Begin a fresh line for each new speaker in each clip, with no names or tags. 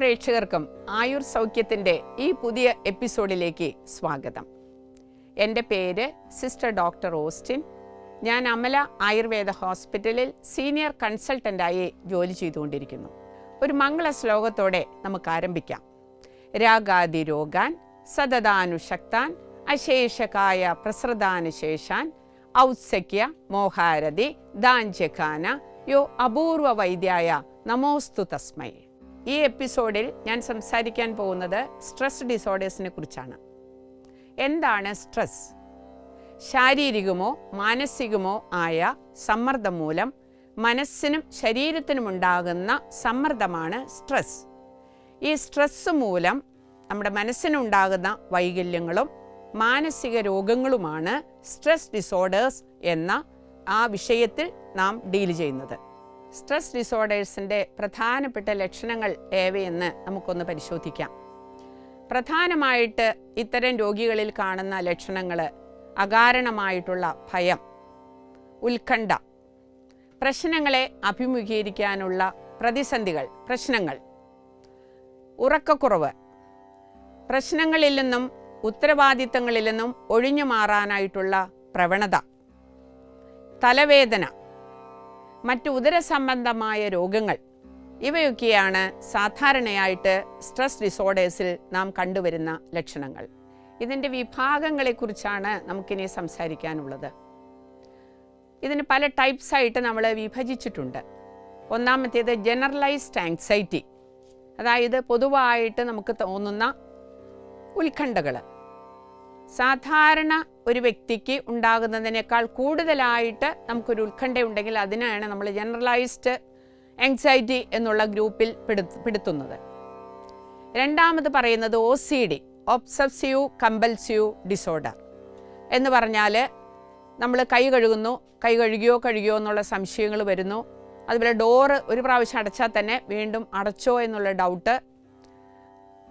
പ്രേക്ഷകർക്കും ആയുർ സൗഖ്യത്തിൻ്റെ ഈ പുതിയ എപ്പിസോഡിലേക്ക് സ്വാഗതം. എൻ്റെ പേര് സിസ്റ്റർ ഡോക്ടർ ഓസ്റ്റിൻ. ഞാൻ അമല ആയുർവേദ ഹോസ്പിറ്റലിൽ സീനിയർ കൺസൾട്ടൻ്റായി ജോലി ചെയ്തുകൊണ്ടിരിക്കുന്നു. ഒരു മംഗള ശ്ലോകത്തോടെ നമുക്ക് ആരംഭിക്കാം. രാഗാദി രോഗാൻ സതതാനുശക്താൻ അശേഷകായ പ്രസൃതാനുശേഷാൻ ഔത്സക്യ മോഹാരതി ദാഞ്ചഖാന യോ അപൂർവ വൈദ്യായ നമോസ്തു തസ്മൈ. ഈ എപ്പിസോഡിൽ ഞാൻ സംസാരിക്കാൻ പോകുന്നത് സ്ട്രെസ് ഡിസോർഡേഴ്സിനെ കുറിച്ചാണ്. എന്താണ് സ്ട്രെസ്? ശാരീരികമോ മാനസികമോ ആയ സമ്മർദ്ദം മൂലം മനസ്സിനും ശരീരത്തിനുമുണ്ടാകുന്ന സമ്മർദ്ദമാണ് സ്ട്രെസ്. ഈ സ്ട്രെസ് മൂലം നമ്മുടെ മനസ്സിനുണ്ടാകുന്ന വൈകല്യങ്ങളും മാനസിക രോഗങ്ങളുമാണ് സ്ട്രെസ് ഡിസോർഡേഴ്സ് എന്ന ആ വിഷയത്തിൽ നാം ഡീൽ ചെയ്യുന്നത്. സ്ട്രെസ് ഡിസോർഡേഴ്സിൻ്റെ പ്രധാനപ്പെട്ട ലക്ഷണങ്ങൾ ഏവയെന്ന് നമുക്കൊന്ന് പരിശോധിക്കാം. പ്രധാനമായിട്ട് ഇത്തരം രോഗികളിൽ കാണുന്ന ലക്ഷണങ്ങൾ അകാരണമായിട്ടുള്ള ഭയം, ഉത്കണ്ഠ, പ്രശ്നങ്ങളെ അഭിമുഖീകരിക്കാനുള്ള പ്രതിസന്ധികൾ, പ്രശ്നങ്ങൾ, ഉറക്കക്കുറവ്, പ്രശ്നങ്ങളിൽ നിന്നും ഉത്തരവാദിത്തങ്ങളിൽ നിന്നും ഒഴിഞ്ഞു മാറാനായിട്ടുള്ള പ്രവണത, തലവേദന, മറ്റ് ഉദരസംബന്ധമായ രോഗങ്ങൾ, ഇവയൊക്കെയാണ് സാധാരണയായിട്ട് സ്ട്രെസ് ഡിസോർഡേഴ്സിൽ നാം കണ്ടുവരുന്ന ലക്ഷണങ്ങൾ. ഇതിൻ്റെ വിഭാഗങ്ങളെക്കുറിച്ചാണ് നമുക്കിനി സംസാരിക്കാനുള്ളത്. ഇതിന് പല ടൈപ്സായിട്ട് നമ്മൾ വിഭജിച്ചിട്ടുണ്ട്. ഒന്നാമത്തേത് ജനറലൈസ്ഡ് ആങ്സൈറ്റി, അതായത് പൊതുവായിട്ട് നമുക്ക് തോന്നുന്ന ഉത്കണ്ഠകൾ. സാധാരണ ഒരു വ്യക്തിക്ക് ഉണ്ടാകുന്നതിനേക്കാൾ കൂടുതലായിട്ട് നമുക്കൊരു ഉത്കണ്ഠയുണ്ടെങ്കിൽ അതിനാണ് നമ്മൾ ജനറലൈസ്ഡ് ആങ്സൈറ്റി എന്നുള്ള ഗ്രൂപ്പിൽ പെടുത്തുന്നത്. രണ്ടാമത് പറയുന്നത് OCD, ഒബ്സസീവ് കമ്പൽസീവ് ഡിസോർഡർ എന്ന് പറഞ്ഞാൽ നമ്മൾ കൈ കഴുകിയോ എന്നുള്ള സംശയങ്ങൾ വരുന്നു. അതുപോലെ ഡോറ് ഒരു പ്രാവശ്യം അടച്ചാൽ തന്നെ വീണ്ടും അടച്ചോ എന്നുള്ള ഡൗട്ട്,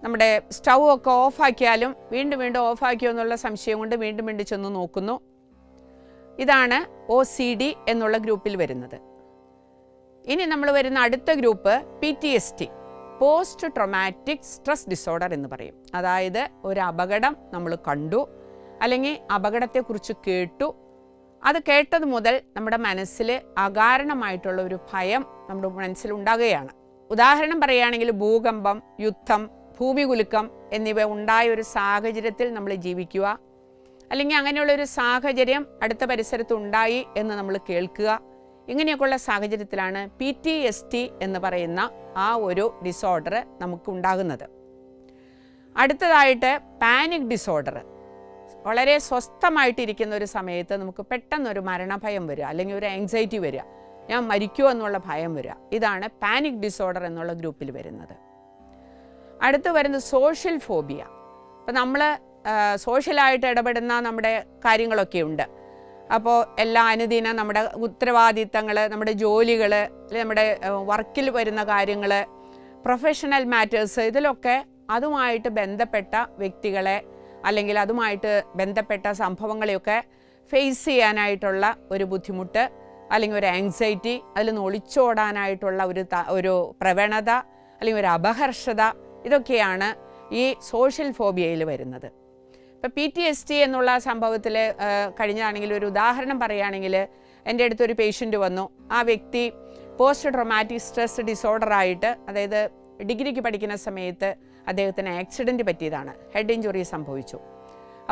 നമ്മുടെ സ്റ്റൗ ഒക്കെ ഓഫാക്കിയാലും വീണ്ടും ഓഫാക്കിയോ എന്നുള്ള സംശയം കൊണ്ട് വീണ്ടും ചെന്ന് നോക്കുന്നു. ഇതാണ് OCD എന്നുള്ള ഗ്രൂപ്പിൽ വരുന്നത്. ഇനി നമ്മൾ വരുന്ന അടുത്ത group PTSD, post traumatic stress disorder എന്ന് പറയും. അതായത് ഒരു അപകടം നമ്മൾ കണ്ടു, അല്ലെങ്കിൽ അപകടത്തെക്കുറിച്ച് കേട്ടു, അത് കേട്ടത് മുതൽ നമ്മുടെ മനസ്സിൽ അകാരണമായിട്ടുള്ള ഒരു ഭയം നമ്മുടെ മനസ്സിലുണ്ടാകുകയാണ്. ഉദാഹരണം പറയുകയാണെങ്കിൽ ഭൂകമ്പം, യുദ്ധം, ഭൂമികുലുക്കം എന്നിവ ഉണ്ടായ ഒരു സാഹചര്യത്തിൽ നമ്മൾ ജീവിക്കുക, അല്ലെങ്കിൽ അങ്ങനെയുള്ളൊരു സാഹചര്യം അടുത്ത പരിസരത്ത് ഉണ്ടായി എന്ന് നമ്മൾ കേൾക്കുക. ഇങ്ങനെയൊക്കെയുള്ള സാഹചര്യത്തിലാണ് PTSD എന്ന് പറയുന്ന ആ ഒരു ഡിസോർഡർ നമുക്ക് ഉണ്ടാകുന്നത്. അടുത്തതായിട്ട് പാനിക് ഡിസോർഡർ. വളരെ സ്വസ്ഥമായിട്ടിരിക്കുന്ന ഒരു സമയത്ത് നമുക്ക് പെട്ടെന്നൊരു മരണഭയം വരിക, അല്ലെങ്കിൽ ഒരു ആങ്സൈറ്റി വരിക, ഞാൻ മരിക്കുമോ എന്നുള്ള ഭയം വരിക. ഇതാണ് പാനിക് ഡിസോർഡർ എന്നുള്ള ഗ്രൂപ്പിൽ വരുന്നത്. അടുത്ത് വരുന്നത് സോഷ്യൽ ഫോബിയ. അപ്പോൾ നമ്മൾ സോഷ്യലായിട്ട് ഇടപെടുന്ന നമ്മുടെ കാര്യങ്ങളൊക്കെ ഉണ്ട്. അപ്പോൾ എല്ലാ അനുദിനം നമ്മുടെ ഉത്തരവാദിത്തങ്ങൾ, നമ്മുടെ ജോലികൾ, അല്ലെങ്കിൽ നമ്മുടെ വർക്കിൽ വരുന്ന കാര്യങ്ങൾ, പ്രൊഫഷണൽ മാറ്റേഴ്സ്, ഇതിലൊക്കെ അതുമായിട്ട് ബന്ധപ്പെട്ട വ്യക്തികളെ അല്ലെങ്കിൽ അതുമായിട്ട് ബന്ധപ്പെട്ട സംഭവങ്ങളെയൊക്കെ ഫേസ് ചെയ്യാനായിട്ടുള്ള ഒരു ബുദ്ധിമുട്ട്, അല്ലെങ്കിൽ ഒരു ആങ്സൈറ്റി, അതിൽ നിന്ന് ഒളിച്ചോടാനായിട്ടുള്ള ഒരു പ്രവണത, അല്ലെങ്കിൽ ഒരു അപഹർഷത, ഇതൊക്കെയാണ് ഈ സോഷ്യൽ ഫോബിയയിൽ വരുന്നത്. ഇപ്പോൾ PTSD എന്നുള്ള സംഭവത്തിൽ കഴിഞ്ഞാണെങ്കിൽ ഒരു ഉദാഹരണം പറയുകയാണെങ്കിൽ, എൻ്റെ അടുത്തൊരു പേഷ്യൻ്റ് വന്നു. ആ വ്യക്തി പോസ്റ്റ് ട്രോമാറ്റിക് സ്ട്രെസ് ഡിസോർഡറായിട്ട്, അതായത് ഡിഗ്രിക്ക് പഠിക്കുന്ന സമയത്ത് അദ്ദേഹത്തിന് ആക്സിഡൻറ്റ് പറ്റിയതാണ്, ഹെഡ് ഇഞ്ചുറി സംഭവിച്ചു.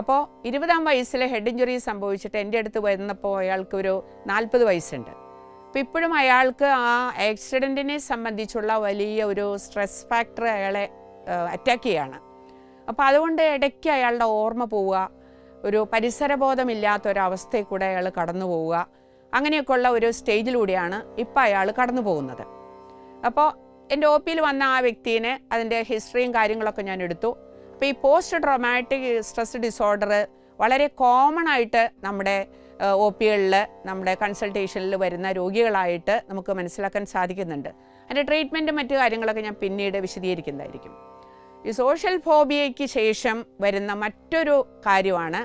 അപ്പോൾ 20-ാം വയസ്സിൽ ഹെഡ് ഇഞ്ചുറി സംഭവിച്ചിട്ട് എൻ്റെ അടുത്ത് വന്നപ്പോൾ അയാൾക്ക് ഒരു 40 വയസ്സുണ്ട്. അപ്പോൾ ഇപ്പോഴും അയാൾക്ക് ആ ആക്സിഡൻറ്റിനെ സംബന്ധിച്ചുള്ള വലിയ ഒരു സ്ട്രെസ് ഫാക്ടർ അയാളെ അറ്റാക്ക് ചെയ്യാണ്. അപ്പോൾ അതുകൊണ്ട് ഇടയ്ക്ക് അയാളുടെ ഓർമ്മ പോവുക, ഒരു പരിസരബോധമില്ലാത്തൊരവസ്ഥയിൽ കൂടെ അയാൾ കടന്നു പോവുക, അങ്ങനെയൊക്കെയുള്ള ഒരു സ്റ്റേജിലൂടെയാണ് ഇപ്പോൾ അയാൾ കടന്നു പോകുന്നത്. അപ്പോൾ എൻ്റെ OPയിൽ വന്ന ആ വ്യക്തിനെ അതിൻ്റെ ഹിസ്റ്ററിയും കാര്യങ്ങളൊക്കെ ഞാൻ എടുത്തു. അപ്പോൾ ഈ പോസ്റ്റ് ട്രോമാറ്റിക് സ്ട്രെസ് ഡിസോർഡർ വളരെ കോമൺ ആയിട്ട് നമ്മുടെ OPകളിൽ, നമ്മുടെ കൺസൾട്ടേഷനിൽ വരുന്ന രോഗികളായിട്ട് നമുക്ക് മനസ്സിലാക്കാൻ സാധിക്കുന്നുണ്ട്. അതിൻ്റെ ട്രീറ്റ്മെൻറ്റും മറ്റു കാര്യങ്ങളൊക്കെ ഞാൻ പിന്നീട് വിശദീകരിക്കുന്നതായിരിക്കും. ഈ സോഷ്യൽ ഫോബിയയ്ക്ക് ശേഷം വരുന്ന മറ്റൊരു കാര്യമാണ്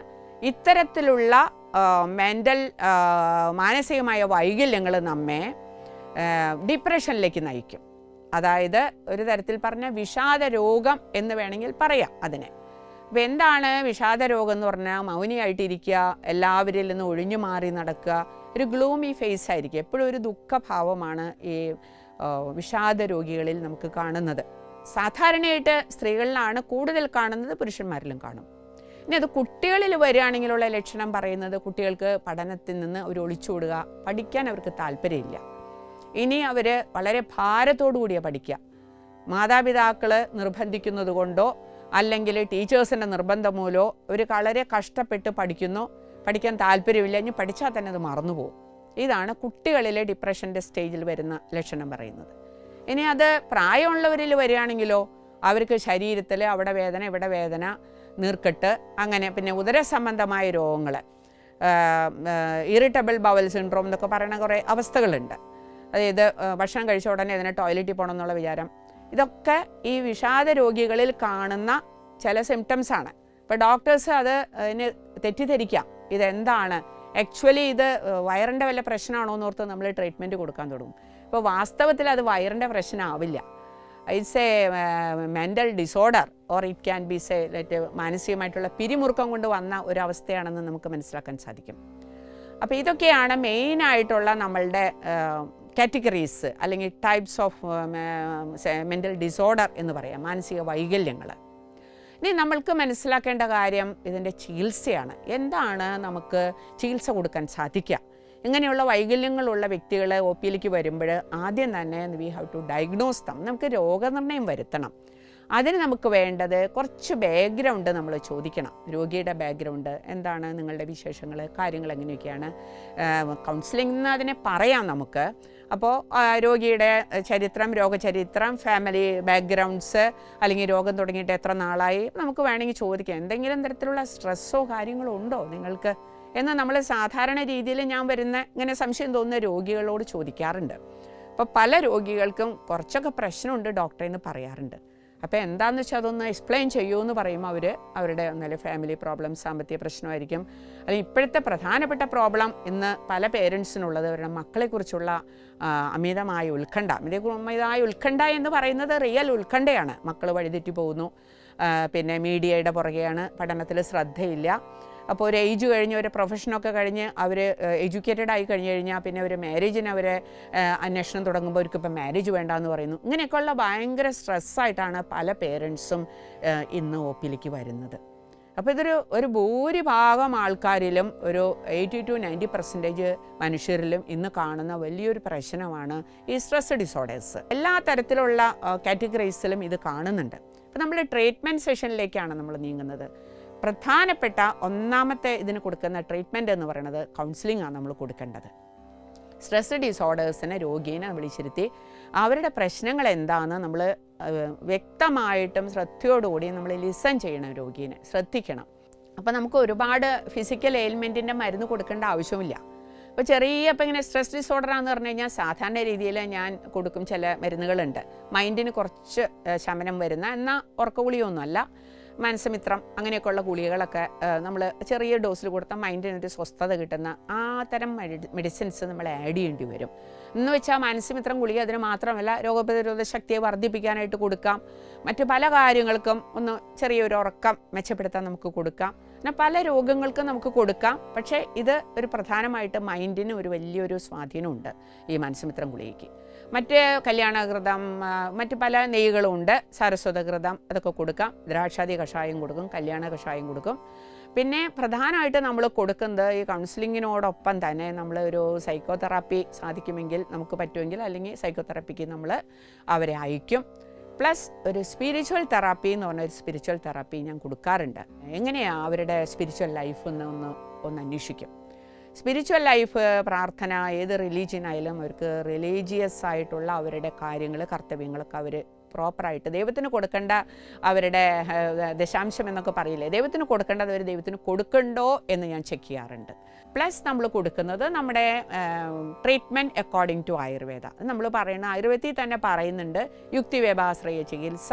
ഇത്തരത്തിലുള്ള മാനസികമായ വൈകല്യങ്ങൾ നമ്മെ ഡിപ്രഷനിലേക്ക് നയിക്കും. അതായത് ഒരു തരത്തിൽ പറഞ്ഞ വിഷാദ രോഗം എന്ന് വേണമെങ്കിൽ പറയാം അതിനെ. അപ്പോൾ എന്താണ് വിഷാദ രോഗം എന്ന് പറഞ്ഞാൽ? മൗനിയായിട്ടിരിക്കുക, എല്ലാവരിൽ നിന്ന് ഒഴിഞ്ഞു മാറി നടക്കുക, ഒരു ഗ്ലൂമി ഫേസ് ആയിരിക്കും, എപ്പോഴും ഒരു ദുഃഖഭാവമാണ് ഈ വിഷാദ രോഗികളിൽ നമുക്ക് കാണുന്നത്. സാധാരണയായിട്ട് സ്ത്രീകളിലാണ് കൂടുതൽ കാണുന്നത്, പുരുഷന്മാരിലും കാണും. ഇനി അത് കുട്ടികളിൽ വരികയാണെങ്കിലുള്ള ലക്ഷണം പറയുന്നത് കുട്ടികൾക്ക് പഠനത്തിൽ നിന്ന് അവർ ഒളിച്ചോടുക, പഠിക്കാൻ അവർക്ക് താല്പര്യമില്ല. ഇനി അവർ വളരെ ഭാരത്തോടു കൂടിയാണ് പഠിക്കുക. മാതാപിതാക്കൾ നിർബന്ധിക്കുന്നത് കൊണ്ടോ അല്ലെങ്കിൽ ടീച്ചേഴ്സിൻ്റെ നിർബന്ധം മൂലമോ അവർ വളരെ കഷ്ടപ്പെട്ട് പഠിക്കുന്നു, പഠിക്കാൻ താല്പര്യമില്ല, ഇനി പഠിച്ചാൽ തന്നെ അത് മറന്നുപോകും. ഇതാണ് കുട്ടികളിലെ ഡിപ്രഷൻ്റെ സ്റ്റേജിൽ വരുന്ന ലക്ഷണം പറയുന്നത്. ഇനി അത് പ്രായമുള്ളവരിൽ വരികയാണെങ്കിലോ അവർക്ക് ശരീരത്തിൽ അവിടെ വേദന ഇവിടെ വേദന, നീർക്കെട്ട്, അങ്ങനെ പിന്നെ ഉദരസംബന്ധമായ രോഗങ്ങൾ, ഇറിറ്റബിൾ ബവൽ സിൻഡ്രോം എന്നൊക്കെ പറയുന്ന കുറേ അവസ്ഥകളുണ്ട്. അതായത് ഭക്ഷണം കഴിച്ച ഉടനെ അതിനെ ടോയ്ലറ്റിൽ പോകണം എന്നുള്ള വിചാരം. ഇതൊക്കെ ഈ വിഷാദ രോഗികളിൽ കാണുന്ന ചില സിംറ്റംസാണ്. ഇപ്പോൾ ഡോക്ടേഴ്സ് അത് അതിന് തെറ്റിദ്ധരിക്കാം, ഇതെന്താണ് ആക്ച്വലി ഇത് വയറിൻ്റെ വല്ല പ്രശ്നമാണോ എന്നോർത്ത് നമ്മൾ ട്രീറ്റ്മെൻറ്റ് കൊടുക്കാൻ തുടങ്ങും. ഇപ്പോൾ വാസ്തവത്തിൽ അത് വയറിൻ്റെ പ്രശ്നമാവില്ല. It's a mental disorder or it can be മാനസികമായിട്ടുള്ള പിരിമുറുക്കം കൊണ്ട് വന്ന ഒരവസ്ഥയാണെന്ന് നമുക്ക് മനസ്സിലാക്കാൻ സാധിക്കും. അപ്പോൾ ഇതൊക്കെയാണ് മെയിനായിട്ടുള്ള നമ്മളുടെ കാറ്റഗറീസ് അല്ലെങ്കിൽ ടൈപ്സ് ഓഫ് മെൻ്റൽ ഡിസോർഡർ എന്ന് പറയാം, മാനസിക വൈകല്യങ്ങൾ. ഇനി നമ്മൾക്ക് മനസ്സിലാക്കേണ്ട കാര്യം ഇതിൻ്റെ ചികിത്സയാണ്. എന്താണ് നമുക്ക് ചികിത്സ കൊടുക്കാൻ സാധിക്കുക? ഇങ്ങനെയുള്ള വൈകല്യങ്ങളുള്ള വ്യക്തികൾ ഒ പിയിലേക്ക് വരുമ്പോൾ ആദ്യം തന്നെ we have to diagnose them. നമുക്ക് രോഗനിർണയം വരുത്തണം. അതിന് നമുക്ക് വേണ്ടത് കുറച്ച് ബാക്ക്ഗ്രൗണ്ട് നമ്മൾ ചോദിക്കണം. രോഗിയുടെ ബാക്ക്ഗ്രൗണ്ട് എന്താണ്, നിങ്ങളുടെ വിശേഷങ്ങൾ, കാര്യങ്ങൾ എങ്ങനെയൊക്കെയാണ്. കൗൺസിലിംഗ് എന്ന് അതിനെ പറയാം നമുക്ക്. അപ്പോൾ രോഗിയുടെ ചരിത്രം, രോഗചരിത്രം, ഫാമിലി ബാക്ക്ഗ്രൗണ്ട്സ്, അല്ലെങ്കിൽ രോഗം തുടങ്ങിയിട്ട് എത്ര നാളായി, നമുക്ക് വേണമെങ്കിൽ ചോദിക്കാം. എന്തെങ്കിലും തരത്തിലുള്ള സ്ട്രെസ്സോ കാര്യങ്ങളോ ഉണ്ടോ നിങ്ങൾക്ക് എന്ന് നമ്മൾ സാധാരണ രീതിയിൽ ഞാൻ വരുന്ന ഇങ്ങനെ സംശയം തോന്നുന്ന രോഗികളോട് ചോദിക്കാറുണ്ട്. അപ്പോൾ പല രോഗികൾക്കും കുറച്ചൊക്കെ പ്രശ്നമുണ്ട് ഡോക്ടറെ എന്ന് പറയാറുണ്ട്. അപ്പോൾ എന്താണെന്ന് വെച്ചാൽ അതൊന്ന് എക്സ്പ്ലെയിൻ ചെയ്യുമെന്ന് പറയുമ്പോൾ അവരുടെ ഒന്നല്ലേ ഫാമിലി പ്രോബ്ലം, സാമ്പത്തിക പ്രശ്നമായിരിക്കും. അല്ലെങ്കിൽ ഇപ്പോഴത്തെ പ്രധാനപ്പെട്ട പ്രോബ്ലം ഇന്ന് പല പേരൻസിനുള്ളത് അവരുടെ മക്കളെക്കുറിച്ചുള്ള അമിതമായ ഉത്കണ്ഠ എന്ന് പറയുന്നത് റിയൽ ഉത്കണ്ഠയാണ്. മക്കൾ വഴിതെറ്റി പോകുന്നു, പിന്നെ മീഡിയയുടെ പുറകെയാണ്, പഠനത്തിൽ ശ്രദ്ധയില്ല. അപ്പോൾ ഒരു ഏജ് കഴിഞ്ഞ് ഒരു പ്രൊഫഷനൊക്കെ കഴിഞ്ഞ് അവർ എഡ്യൂക്കേറ്റഡ് ആയി കഴിഞ്ഞ് കഴിഞ്ഞാൽ പിന്നെ ഒരു മാരേജിന് അവർ അന്വേഷണം തുടങ്ങുമ്പോൾ അവർക്കിപ്പോൾ മാരേജ് വേണ്ടാന്ന് പറയുന്നു. ഇങ്ങനെയൊക്കെയുള്ള ഭയങ്കര സ്ട്രെസ്സായിട്ടാണ് പല പേരൻസും ഇന്ന് ഒ പിയിലേക്ക് വരുന്നത്. അപ്പോൾ ഒരു ഭൂരിഭാഗം ആൾക്കാരിലും ഒരു 80-90% മനുഷ്യരിലും ഇന്ന് കാണുന്ന വലിയൊരു പ്രശ്നമാണ് ഈ സ്ട്രെസ് ഡിസോർഡേഴ്സ്. എല്ലാ തരത്തിലുള്ള കാറ്റഗറീസിലും ഇത് കാണുന്നുണ്ട്. അപ്പോൾ നമ്മൾ ട്രീറ്റ്മെൻറ്റ് സെഷനിലേക്കാണ് നമ്മൾ നീങ്ങുന്നത്. പ്രധാനപ്പെട്ട ഒന്നാമത്തെ ഇതിന് കൊടുക്കുന്ന ട്രീറ്റ്മെൻറ്റ് എന്ന് പറയുന്നത് കൗൺസിലിംഗ് ആണ് നമ്മൾ കൊടുക്കേണ്ടത്. സ്ട്രെസ് ഡിസോർഡേഴ്സിനെ രോഗീനെ വിളിച്ചിരുത്തി അവരുടെ പ്രശ്നങ്ങൾ എന്താണെന്ന് നമ്മൾ വ്യക്തമായിട്ടും ശ്രദ്ധയോടുകൂടി നമ്മൾ ലിസൺ ചെയ്യണം, രോഗീനെ ശ്രദ്ധിക്കണം. അപ്പോൾ നമുക്ക് ഒരുപാട് ഫിസിക്കൽ എയിൽമെൻറ്റിൻ്റെ മരുന്ന് കൊടുക്കേണ്ട ആവശ്യമില്ല. അപ്പോൾ ഇപ്പം ഇങ്ങനെ സ്ട്രെസ് ഡിസോർഡറാന്ന് പറഞ്ഞു കഴിഞ്ഞാൽ സാധാരണ രീതിയിൽ ഞാൻ കൊടുക്കും ചില മരുന്നുകളുണ്ട്, മൈൻഡിന് കുറച്ച് ശമനം വരുന്ന, എന്നാൽ ഉറക്കഗുളിയൊന്നുമല്ല, മനസ്സമിത്രം അങ്ങനെയൊക്കെയുള്ള ഗുളികകളൊക്കെ നമ്മൾ ചെറിയ ഡോസിൽ കൊടുത്താൽ മൈൻഡിനൊരു സ്വസ്ഥത കിട്ടുന്ന ആ തരം മെഡിസിൻസ് നമ്മൾ ആഡ് ചെയ്യേണ്ടി വരും. എന്ന് വെച്ചാൽ മനസ്സമിത്രം ഗുളിക അതിന് മാത്രമല്ല, രോഗപ്രതിരോധ ശക്തിയെ വർദ്ധിപ്പിക്കാനായിട്ട് കൊടുക്കാം, മറ്റു പല കാര്യങ്ങൾക്കും ഒന്ന് ചെറിയൊരു ഉറക്കം മെച്ചപ്പെടുത്താൻ നമുക്ക് കൊടുക്കാം, പിന്നെ പല രോഗങ്ങൾക്കും നമുക്ക് കൊടുക്കാം. പക്ഷേ ഇത് ഒരു പ്രധാനമായിട്ട് മൈൻഡിന് ഒരു വലിയൊരു സ്വാധീനമുണ്ട് ഈ മനസ്സമിത്രം ഗുളികയ്ക്ക്. മറ്റ് കല്യാണഘൃതം, മറ്റ് പല നെയ്കളും ഉണ്ട്, സാരസ്വതഘൃതം, അതൊക്കെ കൊടുക്കാം. ദ്രാക്ഷാദി കഷായം കൊടുക്കും, കല്യാണ കഷായം കൊടുക്കും. പിന്നെ പ്രധാനമായിട്ട് നമ്മൾ കൊടുക്കുന്നത് ഈ കൗൺസിലിങ്ങിനോടൊപ്പം തന്നെ നമ്മൾ ഒരു സൈക്കോതെറാപ്പി സാധിക്കുമെങ്കിൽ നമുക്ക് പറ്റുമെങ്കിൽ, അല്ലെങ്കിൽ സൈക്കോതെറാപ്പിക്ക് നമ്മൾ അവരെ അയക്കും. പ്ലസ് ഒരു സ്പിരിച്വൽ തെറാപ്പി എന്ന് പറഞ്ഞ ഒരു സ്പിരിച്വൽ തെറാപ്പി ഞാൻ കൊടുക്കാറുണ്ട്. എങ്ങനെയാണ് അവരുടെ സ്പിരിച്വൽ ലൈഫ് ഒന്ന് അന്വേഷിക്കും. സ്പിരിച്വൽ ലൈഫ്, പ്രാർത്ഥന, ഏത് റിലീജിയനായാലും അവർക്ക് റിലീജിയസ് ആയിട്ടുള്ള അവരുടെ കാര്യങ്ങൾ, കർത്തവ്യങ്ങളൊക്കെ അവർ പ്രോപ്പറായിട്ട് ദൈവത്തിന് കൊടുക്കേണ്ട അവരുടെ ദശാംശം എന്നൊക്കെ പറയില്ലേ, ദൈവത്തിന് കൊടുക്കേണ്ടത് അവർ ദൈവത്തിന് കൊടുക്കണ്ടോ എന്ന് ഞാൻ ചെക്ക് ചെയ്യാറുണ്ട്. പ്ലസ് നമ്മൾ കൊടുക്കുന്നത് നമ്മുടെ ട്രീറ്റ്മെൻറ്റ് അക്കോർഡിംഗ് ടു ആയുർവേദ. നമ്മൾ പറയുന്ന ആയുർവേദത്തിൽ തന്നെ പറയുന്നുണ്ട് യുക്തിവ്യപാശ്രയ ചികിത്സ,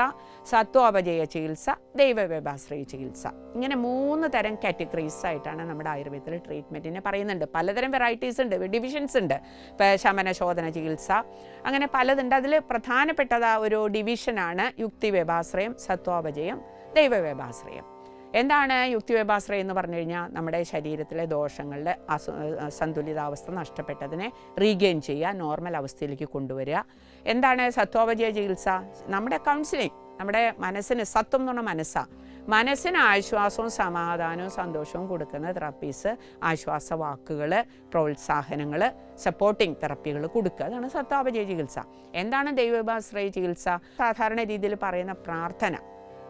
സത്വോപചയ ചികിത്സ, ദൈവവ്യപാശ്രയ ചികിത്സ. ഇങ്ങനെ 3 തരം കാറ്റഗറീസ് ആയിട്ടാണ് നമ്മുടെ ആയുർവേദത്തിൽ ട്രീറ്റ്മെൻറ്റിനെ പറയുന്നുണ്ട്. പലതരം വെറൈറ്റീസ് ഉണ്ട്, ഡിവിഷൻസ് ഉണ്ട്. ഇപ്പോൾ ശമനശോധന ചികിത്സ അങ്ങനെ പലതുണ്ട്. അതിൽ പ്രധാനപ്പെട്ട ഒരു ഡിവിഷനാണ് യുക്തിവ്യപാശ്രയം, സത്വോപചയം, ദൈവവ്യപാശ്രയം. എന്താണ് യുക്തിവ്യപാശ്രയം എന്ന് പറഞ്ഞു കഴിഞ്ഞാൽ? നമ്മുടെ ശരീരത്തിലെ ദോഷങ്ങളുടെ സന്തുലിതാവസ്ഥ നഷ്ടപ്പെട്ടതിനെ റീഗെയിൻ ചെയ്യുക, നോർമൽ അവസ്ഥയിലേക്ക് കൊണ്ടുവരിക. എന്താണ് സത്വോപചയ ചികിത്സ? നമ്മുടെ കൗൺസിലിംഗ്, നമ്മുടെ മനസ്സിന്, സത്വം എന്ന് പറഞ്ഞാൽ മനസ്സിന് ആശ്വാസവും സമാധാനവും സന്തോഷവും കൊടുക്കുന്ന തെറാപ്പീസ്, ആശ്വാസ വാക്കുകൾ, പ്രോത്സാഹനങ്ങൾ, സപ്പോർട്ടിംഗ് തെറാപ്പികൾ കൊടുക്കുക. അതാണ് സത്വോപചയ ചികിത്സ. എന്താണ് ദൈവോപാശ്രയ ചികിത്സ? സാധാരണ രീതിയിൽ പറയുന്ന പ്രാർത്ഥന.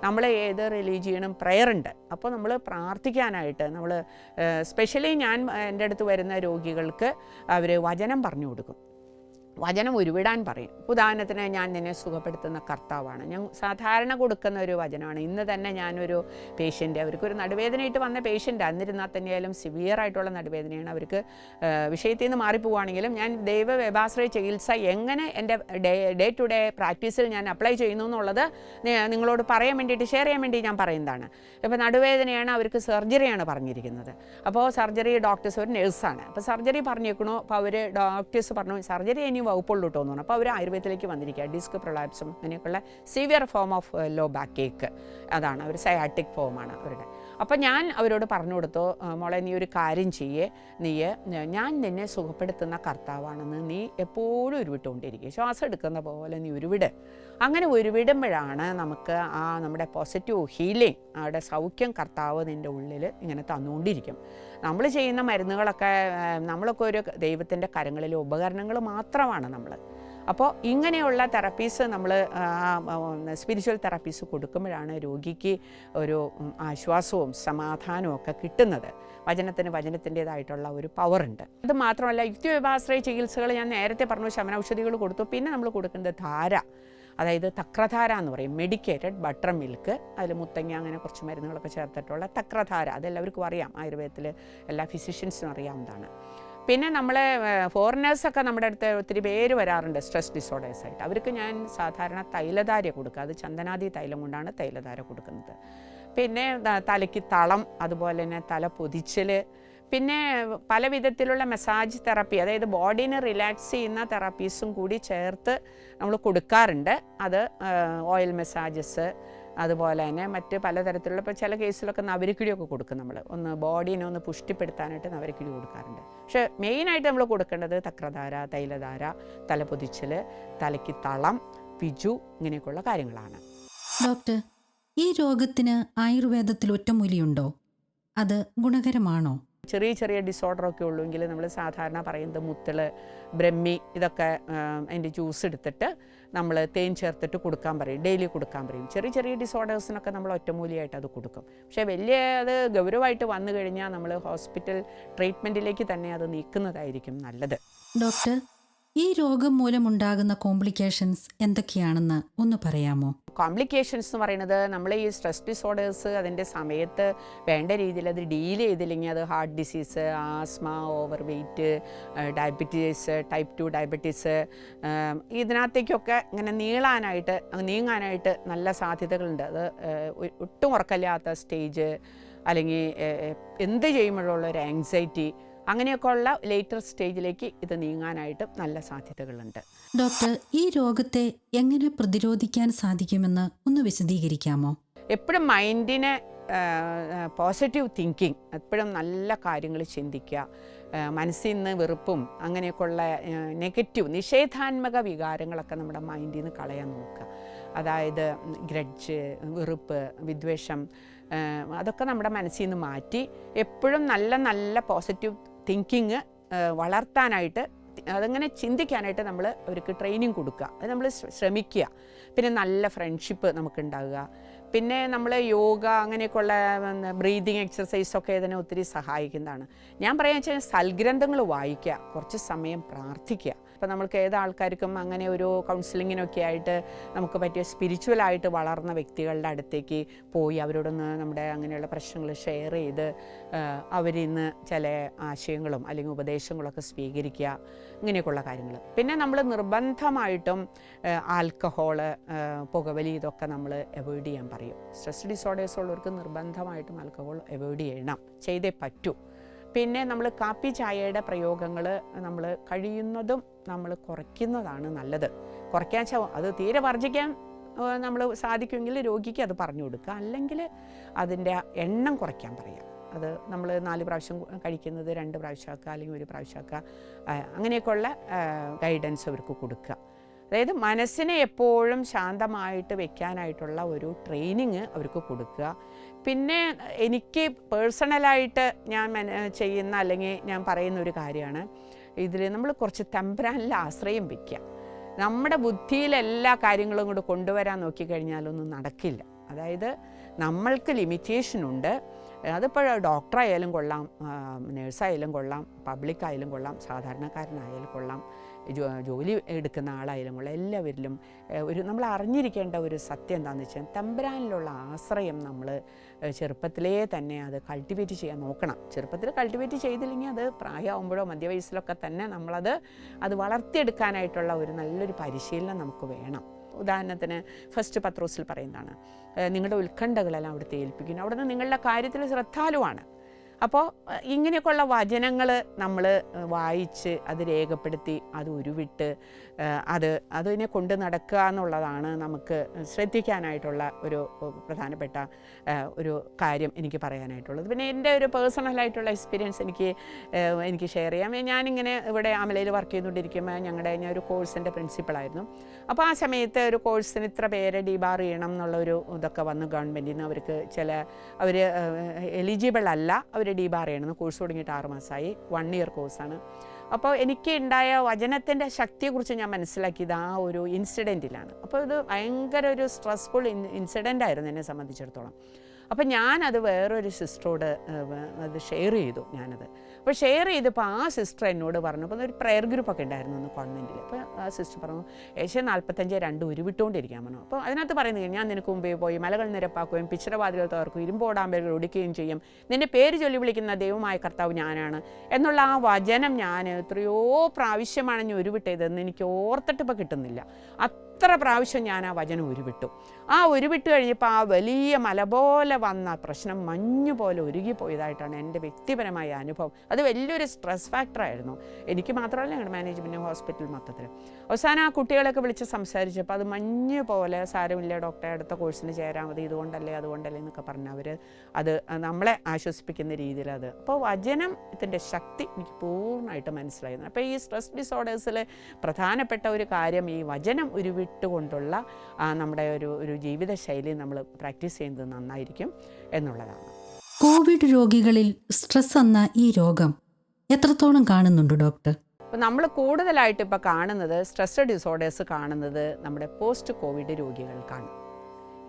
നമ്മൾ ഏത് റിലീജിയനും പ്രെയർ ഉണ്ട്. അപ്പോൾ നമ്മൾ പ്രാർത്ഥിക്കാനായിട്ട് നമ്മൾ സ്പെഷ്യലി ഞാൻ എൻ്റെ അടുത്ത് വരുന്ന രോഗികൾക്ക് അവർ വചനം പറഞ്ഞു കൊടുക്കും. വചനം ഉരുവിടാൻ പറയും. ഉദാഹരണത്തിന്, ഞാൻ നിന്നെ സുഖപ്പെടുത്തുന്ന കർത്താവാണ്. ഞാൻ സാധാരണ കൊടുക്കുന്ന ഒരു വചനമാണ്. ഇന്ന് തന്നെ ഞാനൊരു പേഷ്യൻ്റ്, അവർക്കൊരു നടുവേദനയായിട്ട് വന്ന പേഷ്യൻ്റ്, എന്നിരുന്നാൽ തന്നെയായാലും സിവിയർ ആയിട്ടുള്ള നടുവേദനയാണ്, അവർക്ക് വിഷയത്തിൽ നിന്ന് മാറിപ്പോവുകയാണെങ്കിലും ഞാൻ ദൈവവ്യപാശ്രയ ചികിത്സ എങ്ങനെ എൻ്റെ ഡേ ടു ഡേ പ്രാക്ടീസിൽ ഞാൻ അപ്ലൈ ചെയ്യുന്നു എന്നുള്ളത് നിങ്ങളോട് പറയാൻ വേണ്ടിയിട്ട്, ഷെയർ ചെയ്യാൻ വേണ്ടി ഞാൻ പറയുന്നതാണ്. ഇപ്പോൾ നടുവേദനയാണ്, അവർക്ക് സർജറിയാണ് പറഞ്ഞിരിക്കുന്നത്. അപ്പോൾ സർജറി ഡോക്ടേഴ്സ്, ഒരു നേഴ്സാണ്, അപ്പോൾ സർജറി പറഞ്ഞേക്കണു. അപ്പോൾ അവർ ഡോക്ടേഴ്സ് പറഞ്ഞു സർജറി ഇനി വകുപ്പുള്ളൂ കേട്ടോ എന്ന് പറഞ്ഞു. അപ്പോൾ അവർ ആയുർവേദത്തിലേക്ക് വന്നിരിക്കുക. ഡിസ്ക് പ്രൊലാപ്സും അങ്ങനെയൊക്കെയുള്ള severe form of low back ache, അതാണ് അവർ സയാറ്റിക് ഫോമാണ് അവരുടെ. അപ്പോൾ ഞാൻ അവരോട് പറഞ്ഞു കൊടുത്തു, മോളെ നീ ഒരു കാര്യം ചെയ്യേ, ഞാൻ നിന്നെ സുഖപ്പെടുത്തുന്ന കർത്താവാണെന്ന് നീ എപ്പോഴും ഉരുവിട്ടുകൊണ്ടിരിക്കുക, ശ്വാസം എടുക്കുന്ന പോലെ നീ ഉരുവിട്. അങ്ങനെ ഉരുവിടുമ്പോഴാണ് നമുക്ക് നമ്മുടെ പോസിറ്റീവ് ഹീലിംഗ്, അവിടെ സൗഖ്യം കർത്താവ് നിൻ്റെ ഉള്ളിൽ ഇങ്ങനെ തന്നുകൊണ്ടിരിക്കും. നമ്മൾ ചെയ്യുന്ന മരുന്നുകളൊക്കെ നമ്മളൊക്കെ ഒരു ദൈവത്തിൻ്റെ കരങ്ങളിൽ ഉപകരണങ്ങൾ മാത്രമാണ് നമ്മൾ. അപ്പോൾ ഇങ്ങനെയുള്ള തെറാപ്പീസ് നമ്മൾ സ്പിരിച്വൽ തെറാപ്പീസ് കൊടുക്കുമ്പോഴാണ് രോഗിക്ക് ഒരു ആശ്വാസവും സമാധാനവും ഒക്കെ കിട്ടുന്നത്. വചനത്തിൻ്റേതായിട്ടുള്ള ഒരു പവറുണ്ട്. അത് മാത്രമല്ല, യുക്തിവ്യപാശ്രയ ചികിത്സകൾ ഞാൻ നേരത്തെ പറഞ്ഞു, ശമനൌഷധികൾ കൊടുത്തു. പിന്നെ നമ്മൾ കൊടുക്കുന്നത് ധാര, അതായത് തക്രധാര എന്ന് പറയും, മെഡിക്കേറ്റഡ് ബട്ടർ മിൽക്ക്, അതിൽ മുത്തങ്ങ അങ്ങനെ കുറച്ച് മരുന്നുകളൊക്കെ ചേർത്തിട്ടുള്ള തക്രധാര. അതെല്ലാവർക്കും അറിയാം, ആയുർവേദത്തിൽ എല്ലാ ഫിസിഷ്യൻസിനും അറിയാവുന്നതാണ്. പിന്നെ നമ്മളെ ഫോറിനേഴ്സൊക്കെ നമ്മുടെ അടുത്ത് ഒത്തിരി പേര് വരാറുണ്ട് സ്ട്രെസ് ഡിസോർഡേഴ്സായിട്ട്. അവർക്ക് ഞാൻ സാധാരണ തൈലധാര കൊടുക്കുക. അത് ചന്ദനാദി തൈലം കൊണ്ടാണ് തൈലധാര കൊടുക്കുന്നത്. പിന്നെ തലയ്ക്ക് തളം, അതുപോലെ തന്നെ തല പൊതിച്ചൽ, പിന്നെ പല വിധത്തിലുള്ള മസാജ് തെറാപ്പി, അതായത് ബോഡീനെ റിലാക്സ് ചെയ്യുന്ന തെറാപ്പീസും കൂടി ചേർത്ത് നമ്മൾ കൊടുക്കാറുണ്ട്. അത് ഓയിൽ മസാജസ്, അതുപോലെ തന്നെ മറ്റ് പലതരത്തിലുള്ള, ഇപ്പോൾ ചില കേസിലൊക്കെ നവരക്കിടിയൊക്കെ കൊടുക്കും. നമ്മൾ ഒന്ന് ബോഡീനെ ഒന്ന് പുഷ്ടിപ്പെടുത്താനായിട്ട് നവരക്കിടി കൊടുക്കാറുണ്ട്. പക്ഷേ മെയിനായിട്ട് നമ്മൾ കൊടുക്കേണ്ടത് തക്രധാര, തൈലധാര, തലപൊതിച്ചൽ, തലയ്ക്ക് തളം, പിജു, ഇങ്ങനെയൊക്കെയുള്ള കാര്യങ്ങളാണ്.
ഡോക്ടർ, ഈ രോഗത്തിന് ആയുർവേദത്തിൽ ഒറ്റമൂലിയുണ്ടോ? അത് ഗുണകരമാണോ?
ചെറിയ ചെറിയ ഡിസോർഡറൊക്കെ ഉള്ളൂവെങ്കിൽ നമ്മൾ സാധാരണ പറയുന്നത് മുത്തള്, ബ്രഹ്മി, ഇതൊക്കെ അതിൻ്റെ ജ്യൂസ് എടുത്തിട്ട് നമ്മൾ തേൻ ചേർത്തിട്ട് കൊടുക്കാൻ പറയും, ഡെയിലി കൊടുക്കാൻ പറയും. ചെറിയ ചെറിയ ഡിസോർഡേഴ്സിനൊക്കെ നമ്മൾ ഒറ്റമൂലിയായിട്ട് അത് കൊടുക്കും. പക്ഷേ വലിയ അത് ഗൗരവമായിട്ട് വന്നു കഴിഞ്ഞാൽ നമ്മൾ ഹോസ്പിറ്റൽ ട്രീറ്റ്മെൻറ്റിലേക്ക് തന്നെ അത് നീക്കുന്നതായിരിക്കും നല്ലത്.
ഡോക്ടർ, ഈ രോഗം മൂലമുണ്ടാകുന്ന കോംപ്ലിക്കേഷൻസ് എന്തൊക്കെയാണെന്ന് ഒന്ന് പറയാമോ?
കോംപ്ലിക്കേഷൻസ് എന്ന് പറയുന്നത്, നമ്മൾ ഈ സ്ട്രെസ് ഡിസോർഡേഴ്സ് അതിൻ്റെ സമയത്ത് വേണ്ട രീതിയിൽ അത് ഡീൽ ചെയ്തില്ലെങ്കിൽ അത് heart disease, asthma, overweight, diabetes, type 2 diabetes, ഇതിനകത്തേക്കൊക്കെ ഇങ്ങനെ നീങ്ങാനായിട്ട് നല്ല സാധ്യതകളുണ്ട്. അത് ഒട്ടും ഉറക്കമില്ലാത്ത സ്റ്റേജ്, അല്ലെങ്കിൽ എന്ത് ചെയ്യുമ്പോഴുള്ള ഒരു ആങ്സൈറ്റി, അങ്ങനെയൊക്കെ ഉള്ള ലേറ്റർ സ്റ്റേജിലേക്ക് ഇത് നീങ്ങാനായിട്ട് നല്ല സാധ്യതകളുണ്ട്.
ഡോക്ടർ, ഈ രോഗത്തെ എങ്ങനെ പ്രതിരോധിക്കാൻ സാധിക്കുമെന്ന് ഒന്ന് വിശദീകരിക്കാമോ?
എപ്പോഴും മൈൻഡിനെ പോസിറ്റീവ് തിങ്കിങ്, എപ്പോഴും നല്ല കാര്യങ്ങൾ ചിന്തിക്കുക, മനസ്സിൽ നിന്ന് വെറുപ്പും അങ്ങനെയൊക്കെയുള്ള നെഗറ്റീവ് നിഷേധാത്മക വികാരങ്ങളൊക്കെ നമ്മുടെ മൈൻഡിൽ നിന്ന് കളയാൻ നോക്കുക. അതായത് ഗ്രഡ്ജ്, വെറുപ്പ്, വിദ്വേഷം, അതൊക്കെ നമ്മുടെ മനസ്സിൽ നിന്ന് മാറ്റി എപ്പോഴും നല്ല നല്ല പോസിറ്റീവ് തിങ്കിങ് വളർത്താനായിട്ട്, അതങ്ങനെ ചിന്തിക്കാനായിട്ട് നമ്മൾ അവർക്ക് ട്രെയിനിങ് കൊടുക്കുക. അത് നമ്മൾ ശ്രമിക്കുക. പിന്നെ നല്ല ഫ്രണ്ട്ഷിപ്പ് നമുക്കുണ്ടാകുക. പിന്നെ നമ്മൾ യോഗ, അങ്ങനെയൊക്കെയുള്ള ബ്രീതിങ് എക്സസൈസൊക്കെ ഇതിനെ ഒത്തിരി സഹായിക്കുന്നതാണ്. ഞാൻ പറയാന്ന് വെച്ചാൽ സൽഗ്രന്ഥങ്ങൾ വായിക്കുക, കുറച്ച് സമയം പ്രാർത്ഥിക്കുക. അപ്പോൾ നമ്മൾക്ക് ഏത് ആൾക്കാർക്കും അങ്ങനെ ഒരു കൗൺസിലിങ്ങിനൊക്കെ ആയിട്ട് നമുക്ക് പറ്റിയ സ്പിരിച്വലായിട്ട് വളർന്ന വ്യക്തികളുടെ അടുത്തേക്ക് പോയി അവരോടൊന്ന് നമ്മുടെ അങ്ങനെയുള്ള പ്രശ്നങ്ങൾ ഷെയർ ചെയ്ത് അവരിൽ നിന്ന് ചില ആശയങ്ങളും അല്ലെങ്കിൽ ഉപദേശങ്ങളൊക്കെ സ്വീകരിക്കുക, ഇങ്ങനെയൊക്കെയുള്ള കാര്യങ്ങൾ. പിന്നെ നമ്മൾ നിർബന്ധമായിട്ടും ആൽക്കഹോള്, പുകവലി, ഇതൊക്കെ നമ്മൾ അവോയ്ഡ് ചെയ്യാൻ പറയും. സ്ട്രെസ് ഡിസോർഡേഴ്സ് ഉള്ളവർക്ക് നിർബന്ധമായിട്ടും ആൽക്കഹോൾ അവോയ്ഡ് ചെയ്യണം, ചെയ്തേ പറ്റൂ. പിന്നെ നമ്മൾ കാപ്പി ചായയുടെ പ്രയോഗങ്ങൾ നമ്മൾ കഴിയുന്നതും നമ്മൾ കുറയ്ക്കുന്നതാണ് നല്ലത്. കുറയ്ക്കാൻ അത് തീരെ വർജിക്കാൻ നമ്മൾ സാധിക്കുമെങ്കിൽ രോഗിക്ക് അത് പറഞ്ഞു കൊടുക്കുക, അല്ലെങ്കിൽ അതിൻ്റെ എണ്ണം കുറയ്ക്കാൻ പറയാം. അത് നമ്മൾ 4 പ്രാവശ്യം കഴിക്കുന്നത് 2 പ്രാവശ്യമാക്കുക, അല്ലെങ്കിൽ 1 പ്രാവശ്യമാക്കുക, അങ്ങനെയൊക്കെയുള്ള ഗൈഡൻസ് അവർക്ക് കൊടുക്കുക. അതായത് മനസ്സിനെ എപ്പോഴും ശാന്തമായിട്ട് വെക്കാനായിട്ടുള്ള ഒരു ട്രെയിനിങ് അവർക്ക് കൊടുക്കുക. പിന്നെ എനിക്ക് പേഴ്സണലായിട്ട് ഞാൻ ചെയ്യുന്ന അല്ലെങ്കിൽ ഞാൻ പറയുന്ന ഒരു കാര്യമാണ്, ഇതിൽ നമ്മൾ കുറച്ച് തമ്പുരാനിൽ ആശ്രയം വയ്ക്കുക. നമ്മുടെ ബുദ്ധിയിൽ എല്ലാ കാര്യങ്ങളും കൂടെ കൊണ്ടുവരാൻ നോക്കിക്കഴിഞ്ഞാലൊന്നും നടക്കില്ല. അതായത് നമ്മൾക്ക് ലിമിറ്റേഷനുണ്ട്. അതിപ്പോൾ ഡോക്ടറായാലും കൊള്ളാം, നേഴ്സായാലും കൊള്ളാം, പബ്ലിക്കായാലും കൊള്ളാം, സാധാരണക്കാരനായാലും കൊള്ളാം, ജോലി എടുക്കുന്ന ആളായാലും കൊള്ളാം, എല്ലാവരിലും നമ്മൾ അറിഞ്ഞിരിക്കേണ്ട ഒരു സത്യം എന്താണെന്ന് വെച്ചാൽ തമ്പുരാനിലുള്ള ആശ്രയം നമ്മൾ ചെറുപ്പത്തിലേ തന്നെ അത് കൾട്ടിവേറ്റ് ചെയ്യാൻ നോക്കണം. ചെറുപ്പത്തിൽ കൾട്ടിവേറ്റ് ചെയ്തില്ലെങ്കിൽ അത് പ്രായമാകുമ്പോഴോ മധ്യവയസ്സിലൊക്കെ തന്നെ അത് വളർത്തിയെടുക്കാനായിട്ടുള്ള ഒരു നല്ലൊരു പരിശീലനം നമുക്ക് വേണം. ഉദാഹരണത്തിന് ഫസ്റ്റ് പത്രോസിൽ പറയുന്നതാണ്, നിങ്ങളുടെ ഉത്കണ്ഠകളെല്ലാം അവിടുത്തെ ഏൽപ്പിക്കുന്നു, അവിടുന്ന് നിങ്ങളുടെ കാര്യത്തിൽ ശ്രദ്ധാലുവാണ്. അപ്പോൾ ഇങ്ങനെയൊക്കെയുള്ള വചനങ്ങൾ നമ്മൾ വായിച്ച് അത് രേഖപ്പെടുത്തി അത് ഉരുവിട്ട് അതിനെ കൊണ്ട് നടക്കുക എന്നുള്ളതാണ് നമുക്ക് ശ്രദ്ധിക്കാനായിട്ടുള്ള ഒരു പ്രധാനപ്പെട്ട ഒരു കാര്യം എനിക്ക് പറയാനായിട്ടുള്ളത്. പിന്നെ എൻ്റെ ഒരു പേഴ്സണലായിട്ടുള്ള എക്സ്പീരിയൻസ് എനിക്ക് ഷെയർ ചെയ്യാം. ഞാനിങ്ങനെ ഇവിടെ അമലയിൽ വർക്ക് ചെയ്തുകൊണ്ടിരിക്കുമ്പോൾ ഞാൻ ഒരു കോഴ്സിൻ്റെ പ്രിൻസിപ്പളായിരുന്നു. അപ്പോൾ ആ സമയത്ത് ഒരു കോഴ്സിന് ഇത്ര പേരെ ഡിബാർ ചെയ്യണം എന്നുള്ളൊരു ഇതൊക്കെ വന്നു ഗവൺമെൻറ്റിൽ നിന്ന്. അവർക്ക് അവർ എലിജിബിൾ അല്ല, അവർ ഡിബാർ ചെയ്യണമെന്ന്. കോഴ്സ് തുടങ്ങിയിട്ട് 6 മാസമായി, 1 ഇയർ കോഴ്സാണ്. അപ്പോൾ എനിക്ക് ഉണ്ടായ വചനത്തിൻ്റെ ശക്തിയെക്കുറിച്ച് ഞാൻ മനസ്സിലാക്കിയത് ആ ഒരു ഇൻസിഡൻറ്റിലാണ്. അപ്പോൾ ഇത് ഭയങ്കര ഒരു സ്ട്രെസ്ഫുൾ ഇൻസിഡൻ്റ് ആയിരുന്നു എന്നെ സംബന്ധിച്ചിടത്തോളം. അപ്പോൾ ഞാനത് വേറൊരു സിസ്റ്ററോട് അത് ഷെയർ ചെയ്തു. അപ്പോൾ ഷെയർ ചെയ്തപ്പോൾ ആ സിസ്റ്റർ എന്നോട് പറഞ്ഞു, അപ്പോൾ ഒരു പ്രെയർ ഗ്രൂപ്പൊക്കെ ഉണ്ടായിരുന്നു ഒന്ന് കോൺവെൻറ്റിൽ. അപ്പോൾ ആ സിസ്റ്റർ പറഞ്ഞു, ഏഷ്യ 45:2 ഉരുവിട്ടുകൊണ്ടിരിക്കാൻ പറഞ്ഞു. അപ്പോൾ അതിനകത്ത് പറയുന്നത്, ഞാൻ നിനക്ക് മുമ്പേ പോയി മലകൾ നിരപ്പാക്കുകയും പിച്ചറവാതികൾ തകർക്കും, ഇരുമ്പോടാമ്പലുകൾ ഒടിക്കുകയും ചെയ്യും, നിൻ്റെ പേര് ചൊല്ലി വിളിക്കുന്ന ദൈവമായ കർത്താവ് ഞാനാണ് എന്നുള്ള ആ വചനം ഞാൻ എത്രയോ പ്രാവശ്യമാണ് ഞാൻ ഉരുവിട്ടതെന്ന് എനിക്ക് ഓർത്തിട്ട് ഇപ്പോൾ കിട്ടുന്നില്ല. എത്ര പ്രാവശ്യം ഞാൻ ആ വചനം ഉരുവിട്ടു. ആ ഉരുവിട്ട് കഴിഞ്ഞപ്പോൾ ആ വലിയ മല പോലെ വന്ന പ്രശ്നം മഞ്ഞു പോലെ ഉരുകിപ്പോയതായിട്ടാണ് എൻ്റെ വ്യക്തിപരമായ അനുഭവം. അത് വലിയൊരു സ്ട്രെസ് ഫാക്ടറായിരുന്നു എനിക്ക് മാത്രമല്ല, ഞങ്ങളുടെ മാനേജ്മെൻറ്റ് ഹോസ്പിറ്റൽ മൊത്തത്തിൽ. അവസാനം ആ കുട്ടികളൊക്കെ വിളിച്ച് സംസാരിച്ചപ്പോൾ അത് മഞ്ഞ് പോലെ, സാരമില്ല ഡോക്ടറെ, അടുത്ത കോഴ്സിന് ചേരാൻ മതി, അതുകൊണ്ടല്ലേ എന്നൊക്കെ പറഞ്ഞ് അവർ അത് നമ്മളെ ആശ്വസിപ്പിക്കുന്ന രീതിയിൽ അപ്പോൾ വചനത്തിൻ്റെ ശക്തി എനിക്ക് പൂർണ്ണമായിട്ട് മനസ്സിലായിരുന്നു. അപ്പോൾ ഈ സ്ട്രെസ് ഡിസോർഡേഴ്സിൽ പ്രധാനപ്പെട്ട ഒരു കാര്യം ഈ വചനം ഉരുവിട്ടുകൊണ്ടുള്ള നമ്മുടെ ഒരു ജീവിതശൈലി നമ്മൾ പ്രാക്ടീസ് ചെയ്യുന്നത് നന്നായിരിക്കും എന്നുള്ളതാണ്.
കോവിഡ് രോഗികളിൽ സ്ട്രെസ് എന്ന ഈ രോഗം എത്രത്തോളം കാണുന്നുണ്ട് ഡോക്ടർ?
അപ്പോൾ നമ്മൾ കൂടുതലായിട്ട് ഇപ്പോൾ കാണുന്നത് സ്ട്രെസ് ഡിസോർഡേഴ്സ് കാണുന്നത് നമ്മുടെ പോസ്റ്റ് കോവിഡ് രോഗികൾക്കാണ്.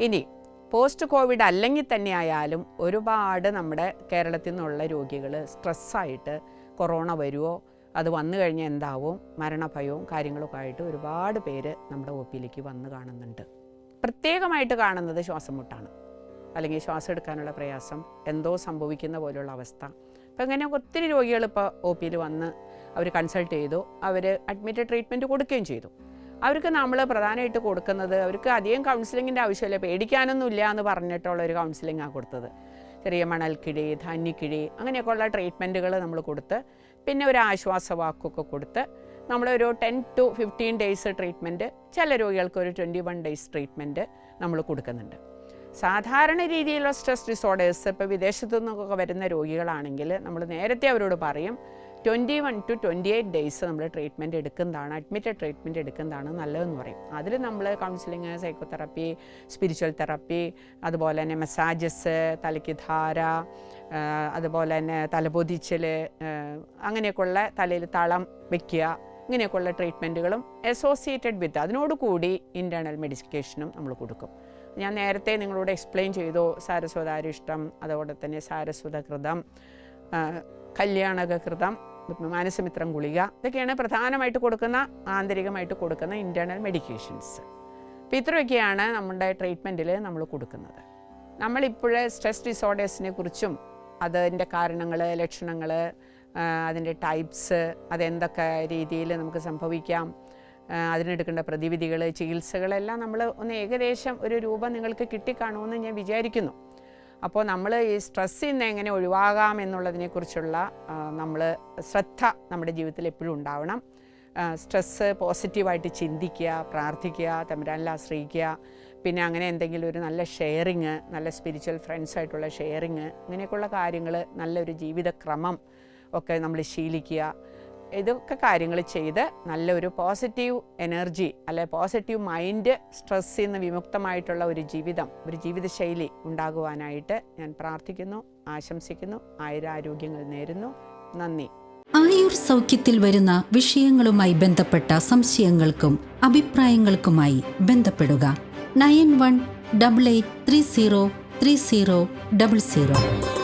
ഇനി പോസ്റ്റ് കോവിഡ് അല്ലെങ്കിൽ തന്നെ ആയാലും ഒരുപാട് നമ്മുടെ കേരളത്തിൽ നിന്നുള്ള രോഗികൾ സ്ട്രെസ്സായിട്ട് കൊറോണ വരുമോ, അത് വന്നു കഴിഞ്ഞാൽ എന്താവും, മരണഭയവും കാര്യങ്ങളൊക്കെ ആയിട്ട് ഒരുപാട് പേര് നമ്മുടെ ഒ പിയിലേക്ക് വന്ന് കാണുന്നുണ്ട്. പ്രത്യേകമായിട്ട് കാണുന്നത് ശ്വാസം മുട്ടാണ്, അല്ലെങ്കിൽ ശ്വാസം എടുക്കാനുള്ള പ്രയാസം, എന്തോ സംഭവിക്കുന്ന പോലുള്ള അവസ്ഥ. അപ്പോൾ ഇങ്ങനെ ഒത്തിരി രോഗികൾ ഇപ്പോൾ ഒ പിയിൽ വന്ന് അവർ കൺസൾട്ട് ചെയ്തു, അവർ അഡ്മിറ്റ് ട്രീറ്റ്മെൻറ്റ് കൊടുക്കുകയും ചെയ്തു. അവർക്ക് നമ്മൾ പ്രധാനമായിട്ട് കൊടുക്കുന്നത്, അവർക്ക് അധികം കൗൺസിലിങ്ങിൻ്റെ ആവശ്യമില്ല, പേടിക്കാനൊന്നുമില്ല എന്ന് പറഞ്ഞിട്ടുള്ളൊരു കൗൺസിലിങ്ങാണ് കൊടുത്തത്. ചെറിയ മണൽക്കിഴി, ധാന്യക്കിഴി, അങ്ങനെയൊക്കെയുള്ള ട്രീറ്റ്മെൻറ്റുകൾ നമ്മൾ കൊടുത്ത്, പിന്നെ ഒരു ആശ്വാസവാക്കൊക്കെ കൊടുത്ത് നമ്മളൊരു 10 to 15 ഡേയ്സ് ട്രീറ്റ്മെൻറ്റ്, ചില രോഗികൾക്ക് ഒരു 21 ഡേയ്സ് ട്രീറ്റ്മെൻറ്റ് നമ്മൾ കൊടുക്കുന്നുണ്ട്. സാധാരണ രീതിയിലുള്ള സ്ട്രെസ് ഡിസോർഡേഴ്സ് ഇപ്പോൾ വിദേശത്തു നിന്നൊക്കെ വരുന്ന രോഗികളാണെങ്കിൽ നമ്മൾ നേരത്തെ അവരോട് പറയും 21 to 28 ഡേയ്സ് നമ്മൾ ട്രീറ്റ്മെൻറ്റ് എടുക്കുന്നതാണ്, അഡ്മിറ്റഡ് ട്രീറ്റ്മെൻറ്റ് എടുക്കുന്നതാണ് നല്ലതെന്ന് പറയും. അതിൽ നമ്മൾ കൗൺസിലിങ്, സൈക്കോതെറാപ്പി, സ്പിരിച്വൽ തെറാപ്പി, അതുപോലെ തന്നെ മസാജസ്, തലയ്ക്ക് ധാര, അതുപോലെ തന്നെ തലപൊതിച്ചൽ, അങ്ങനെയൊക്കെയുള്ള തലയിൽ തളം വയ്ക്കുക, ഇങ്ങനെയൊക്കെയുള്ള ട്രീറ്റ്മെൻറ്റുകളും അസോസിയേറ്റഡ് വിത്ത് അതിനോടുകൂടി ഇൻറ്റേർണൽ മെഡിക്കേഷനും നമ്മൾ കൊടുക്കും. ഞാൻ നേരത്തെ നിങ്ങളോട് എക്സ്പ്ലെയിൻ ചെയ്തു, സാരസ്വതാരിഷ്ടം, അതുപോലെ തന്നെ സാരസ്വതകൃതം, കല്യാണകൃതം, മാനസമിത്രം ഗുളിക, ഇതൊക്കെയാണ് പ്രധാനമായിട്ട് കൊടുക്കുന്ന, ആന്തരികമായിട്ട് കൊടുക്കുന്ന ഇൻറ്റേർണൽ മെഡിക്കേഷൻസ്. അപ്പോൾ ഇത്രയൊക്കെയാണ് നമ്മുടെ ട്രീറ്റ്മെൻറ്റിൽ നമ്മൾ കൊടുക്കുന്നത്. നമ്മളിപ്പോഴേ സ്ട്രെസ് ഡിസോർഡേഴ്സിനെ കുറിച്ചും അതിൻ്റെ കാരണങ്ങൾ, ലക്ഷണങ്ങൾ, അതിൻ്റെ ടൈപ്സ്, അതെന്തൊക്കെ രീതിയിൽ നമുക്ക് സംഭവിക്കാം, അതിനെടുക്കേണ്ട പ്രതിവിധികൾ, ചികിത്സകളെല്ലാം നമ്മൾ ഒന്ന് ഏകദേശം ഒരു രൂപം നിങ്ങൾക്ക് കിട്ടിക്കാണുമെന്ന് ഞാൻ വിചാരിക്കുന്നു. അപ്പോൾ നമ്മൾ ഈ സ്ട്രെസ്സിൽ നിന്ന് എങ്ങനെ ഒഴിവാകാം എന്നുള്ളതിനെക്കുറിച്ചുള്ള നമ്മൾ ശ്രദ്ധ നമ്മുടെ ജീവിതത്തിൽ എപ്പോഴും ഉണ്ടാവണം. സ്ട്രെസ്സ് പോസിറ്റീവായിട്ട് ചിന്തിക്കുക, പ്രാർത്ഥിക്കുക, തമ്പുരാനിൽ ആശ്രയിക്കുക. പിന്നെ അങ്ങനെ എന്തെങ്കിലും ഒരു നല്ല ഷെയറിങ്, നല്ല സ്പിരിച്വൽ ഫ്രണ്ട്സായിട്ടുള്ള ഷെയറിങ്, ഇങ്ങനെയൊക്കെയുള്ള കാര്യങ്ങൾ, നല്ലൊരു ജീവിതക്രമം ഒക്കെ നമ്മൾ ശീലിക്കുക. ഇതൊക്കെ കാര്യങ്ങൾ ചെയ്ത് നല്ലൊരു പോസിറ്റീവ് എനർജി അല്ലെ പോസിറ്റീവ് മൈൻഡ്, സ്ട്രെസ്സിൽ നിന്ന് വിമുക്തമായിട്ടുള്ള ഒരു ജീവിതം, ഒരു ജീവിതശൈലി ഉണ്ടാകുവാനായിട്ട് ഞാൻ പ്രാർത്ഥിക്കുന്നു, ആശംസിക്കുന്നു. ആയുരാരോഗ്യങ്ങൾ നേരുന്നു. നന്ദി.
ആയുർ സൗഖ്യത്തിൽ വരുന്ന വിഷയങ്ങളുമായി ബന്ധപ്പെട്ട സംശയങ്ങൾക്കും അഭിപ്രായങ്ങൾക്കുമായി ബന്ധപ്പെടുക 9188303000.